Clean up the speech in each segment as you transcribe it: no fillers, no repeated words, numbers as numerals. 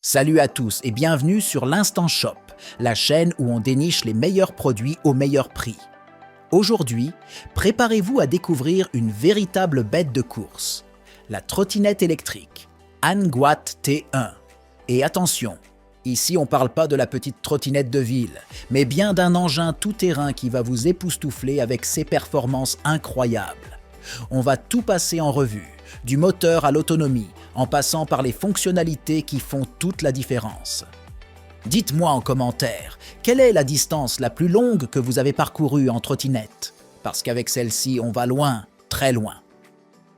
Salut à tous et bienvenue sur l'Instant Shop, la chaîne où on déniche les meilleurs produits au meilleur prix. Aujourd'hui, préparez-vous à découvrir une véritable bête de course, la trottinette électrique Anguat T1. Et attention, ici on parle pas de la petite trottinette de ville, mais bien d'un engin tout-terrain qui va vous époustoufler avec ses performances incroyables. On va tout passer en revue, du moteur à l'autonomie, en passant par les fonctionnalités qui font toute la différence. Dites-moi en commentaire, quelle est la distance la plus longue que vous avez parcourue en trottinette? Parce qu'avec celle-ci, on va loin, très loin.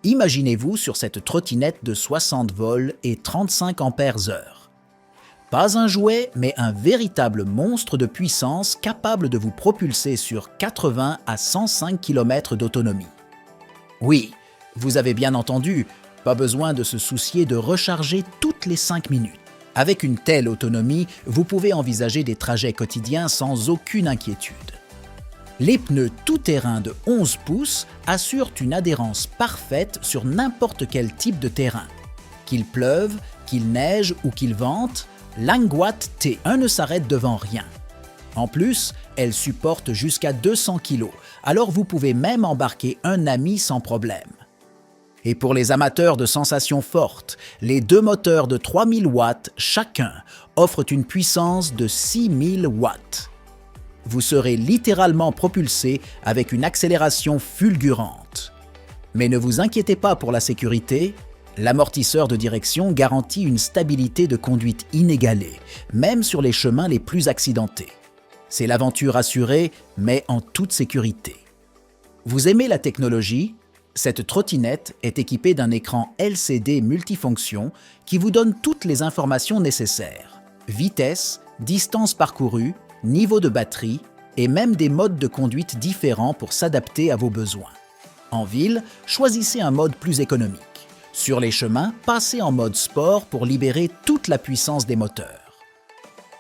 Imaginez-vous sur cette trottinette de 60 volts et 35 ampères-heure. Pas un jouet, mais un véritable monstre de puissance capable de vous propulser sur 80 à 105 km d'autonomie. Oui, vous avez bien entendu, pas besoin de se soucier de recharger toutes les 5 minutes. Avec une telle autonomie, vous pouvez envisager des trajets quotidiens sans aucune inquiétude. Les pneus tout-terrain de 11 pouces assurent une adhérence parfaite sur n'importe quel type de terrain. Qu'il pleuve, qu'il neige ou qu'il vente, l'Anguat T1 ne s'arrête devant rien. En plus, elle supporte jusqu'à 200 kg, alors vous pouvez même embarquer un ami sans problème. Et pour les amateurs de sensations fortes, les deux moteurs de 3000 watts chacun offrent une puissance de 6000 watts. Vous serez littéralement propulsé avec une accélération fulgurante. Mais ne vous inquiétez pas pour la sécurité, l'amortisseur de direction garantit une stabilité de conduite inégalée, même sur les chemins les plus accidentés. C'est l'aventure assurée, mais en toute sécurité. Vous aimez la technologie? Cette trottinette est équipée d'un écran LCD multifonction qui vous donne toutes les informations nécessaires. Vitesse, distance parcourue, niveau de batterie et même des modes de conduite différents pour s'adapter à vos besoins. En ville, choisissez un mode plus économique. Sur les chemins, passez en mode sport pour libérer toute la puissance des moteurs.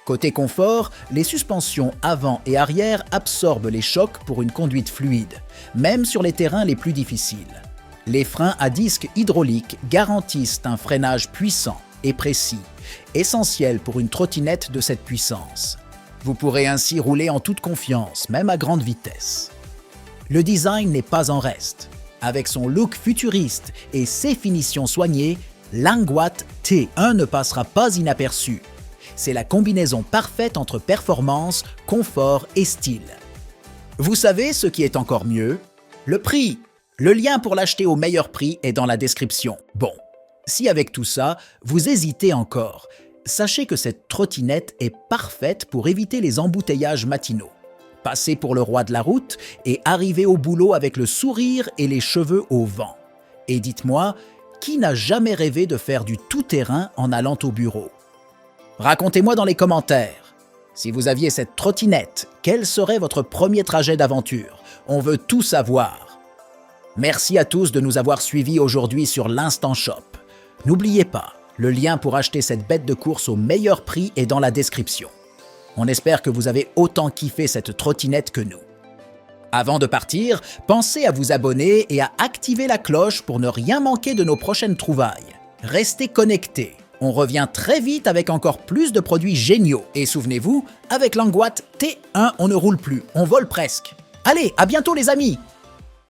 Côté confort, les suspensions avant et arrière absorbent les chocs pour une conduite fluide, même sur les terrains les plus difficiles. Les freins à disque hydrauliques garantissent un freinage puissant et précis, essentiel pour une trottinette de cette puissance. Vous pourrez ainsi rouler en toute confiance, même à grande vitesse. Le design n'est pas en reste. Avec son look futuriste et ses finitions soignées, l'Anguat T1 ne passera pas inaperçu. C'est la combinaison parfaite entre performance, confort et style. Vous savez ce qui est encore mieux? Le prix! Le lien pour l'acheter au meilleur prix est dans la description. Bon, si avec tout ça, vous hésitez encore, sachez que cette trottinette est parfaite pour éviter les embouteillages matinaux. Passez pour le roi de la route et arrivez au boulot avec le sourire et les cheveux au vent. Et dites-moi, qui n'a jamais rêvé de faire du tout-terrain en allant au bureau? Racontez-moi dans les commentaires. Si vous aviez cette trottinette, quel serait votre premier trajet d'aventure? On veut tout savoir. Merci à tous de nous avoir suivis aujourd'hui sur l'Instant Shop. N'oubliez pas, le lien pour acheter cette bête de course au meilleur prix est dans la description. On espère que vous avez autant kiffé cette trottinette que nous. Avant de partir, pensez à vous abonner et à activer la cloche pour ne rien manquer de nos prochaines trouvailles. Restez connectés. On revient très vite avec encore plus de produits géniaux. Et souvenez-vous, avec l'Anguat T1, on ne roule plus, on vole presque. Allez, à bientôt les amis!